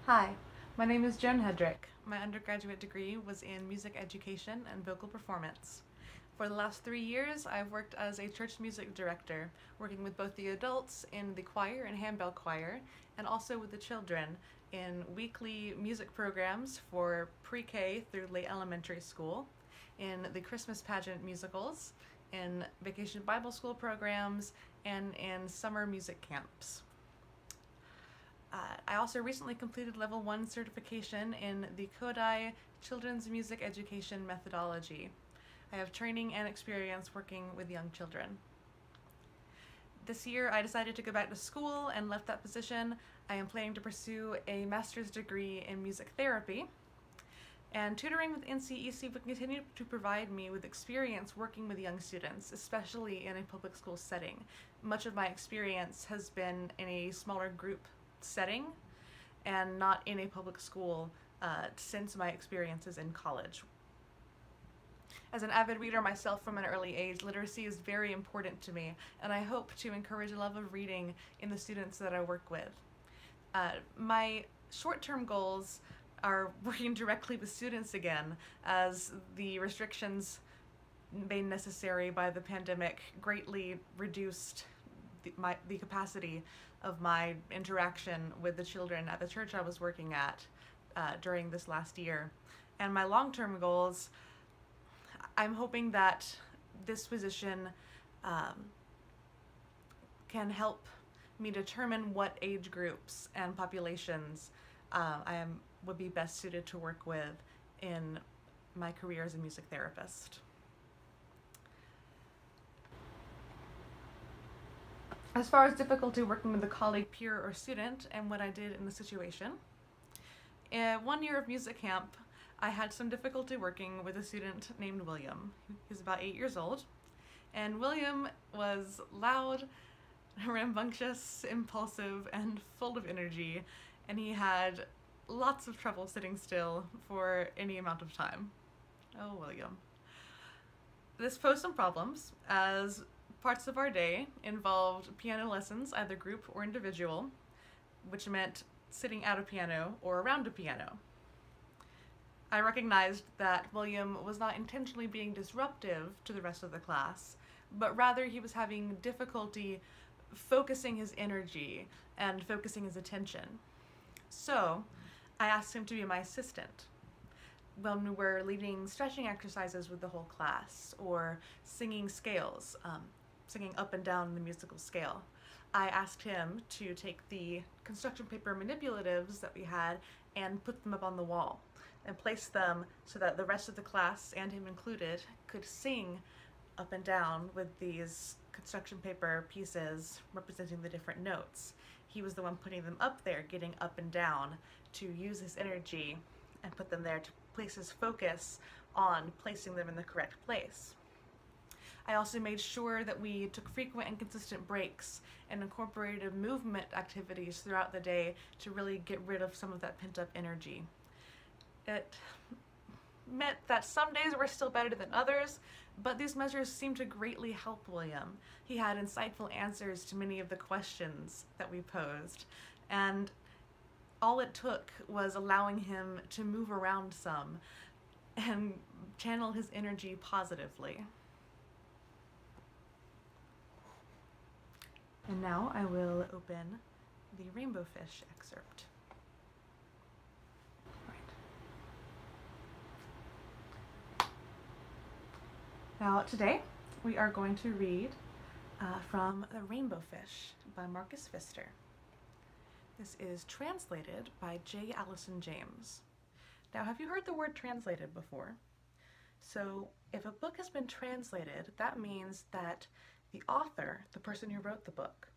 Hi, my name is Joan Hedrick. My undergraduate degree was in music education and vocal performance. For the last 3 years, I've worked as a church music director, working with both the adults in the choir and handbell choir, and also with the children in weekly music programs for pre-K through late elementary school, in the Christmas pageant musicals, in vacation Bible school programs, and in summer music camps. I also recently completed Level 1 certification in the Kodai Children's Music Education Methodology. I have training and experience working with young children. This year I decided to go back to school and left that position. I am planning to pursue a master's degree in music therapy. And tutoring with NCEC will continue to provide me with experience working with young students, especially in a public school setting. Much of my experience has been in a smaller group setting and not in a public school since my experiences in college. As an avid reader myself from an early age, literacy is very important to me, and I hope to encourage a love of reading in the students that I work with. My short-term goals are working directly with students again, as the restrictions made necessary by the pandemic greatly reduced the capacity of my interaction with the children at the church I was working at during this last year. And my long-term goals, I'm hoping that this position can help me determine what age groups and populations would be best suited to work with in my career as a music therapist. As far as difficulty working with a colleague, peer, or student, and what I did in the situation, in 1 year of music camp, I had some difficulty working with a student named William. He's about 8 years old, and William was loud, rambunctious, impulsive, and full of energy, and he had lots of trouble sitting still for any amount of time. Oh, William. This posed some problems, as parts of our day involved piano lessons, either group or individual, which meant sitting at a piano or around a piano. I recognized that William was not intentionally being disruptive to the rest of the class, but rather he was having difficulty focusing his energy and focusing his attention. So I asked him to be my assistant when we were leading stretching exercises with the whole class, or singing scales, singing up and down the musical scale. I asked him to take the construction paper manipulatives that we had and put them up on the wall and place them so that the rest of the class, and him included, could sing up and down with these construction paper pieces representing the different notes. He was the one putting them up there, getting up and down, to use his energy and put them there to place his focus on placing them in the correct place. I also made sure that we took frequent and consistent breaks and incorporated movement activities throughout the day to really get rid of some of that pent-up energy. It meant that some days were still better than others, but these measures seemed to greatly help William. He had insightful answers to many of the questions that we posed, and all it took was allowing him to move around some and channel his energy positively. And now I will open the rainbow fish excerpt. Now today we are going to read from The Rainbow Fish by Marcus Pfister. This is translated by J. Allison James. Now, have you heard the word translated before? So if a book has been translated, that means that the author, the person who wrote the book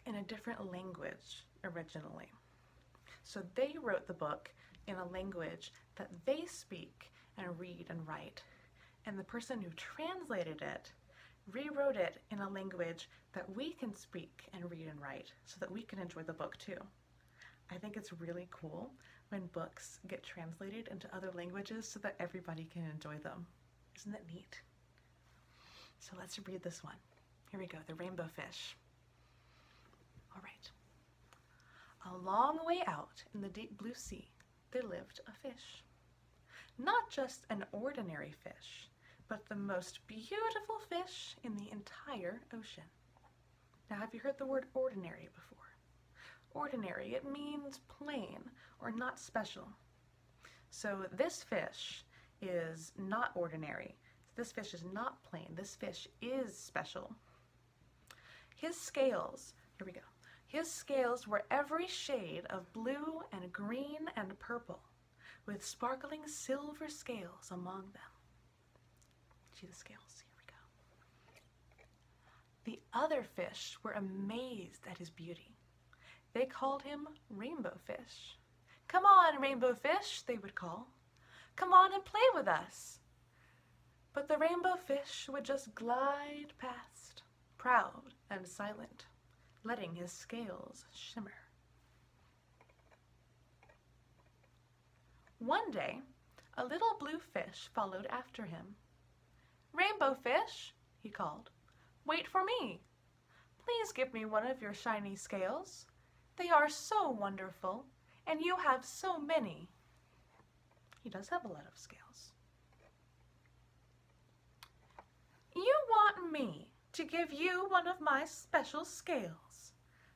in a different language originally. So they wrote the book in a language that they speak and read and write. And the person who translated it rewrote it in a language that we can speak and read and write so that we can enjoy the book too. I think it's really cool when books get translated into other languages so that everybody can enjoy them. Isn't that neat? So let's read this one. Here we go, The Rainbow Fish. All right. long way out in the deep blue sea, there lived a fish. Not just an ordinary fish, but the most beautiful fish in the entire ocean. Now, have you heard the word ordinary before? Ordinary, it means plain or not special. So this fish is not ordinary. This fish is not plain. This fish is special. His scales, here we go. His scales were every shade of blue and green and purple, with sparkling silver scales among them. See the scales? Here we go. The other fish were amazed at his beauty. They called him Rainbow Fish. "Come on, Rainbow Fish," they would call. "Come on and play with us." But the Rainbow Fish would just glide past, proud and silent, letting his scales shimmer. One day, a little blue fish followed after him. "Rainbow Fish," he called, "wait for me. Please give me one of your shiny scales. They are so wonderful, and you have so many." He does have a lot of scales. "You want me to give you one of my special scales?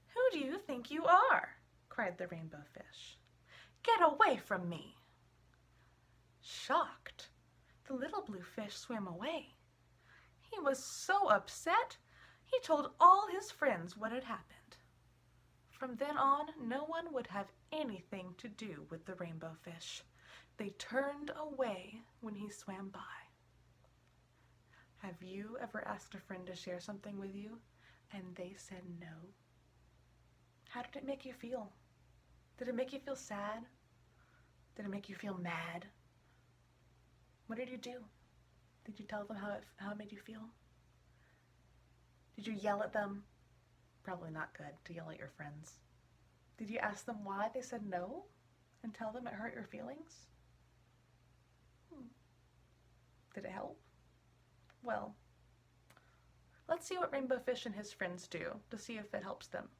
Who do you think you are?" cried the Rainbow Fish. "Get away from me." Shocked, the little blue fish swam away. He was so upset, he told all his friends what had happened. From then on, no one would have anything to do with the Rainbow Fish. They turned away when he swam by. Have you ever asked a friend to share something with you and they said no? How did it make you feel? Did it make you feel sad? Did it make you feel mad? What did you do? Did you tell them how it made you feel? Did you yell at them? Probably not good to yell at your friends. Did you ask them why they said no and tell them it hurt your feelings? Did it help? Well, let's see what Rainbow Fish and his friends do to see if it helps them.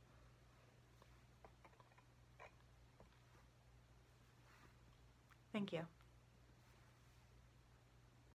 Thank you.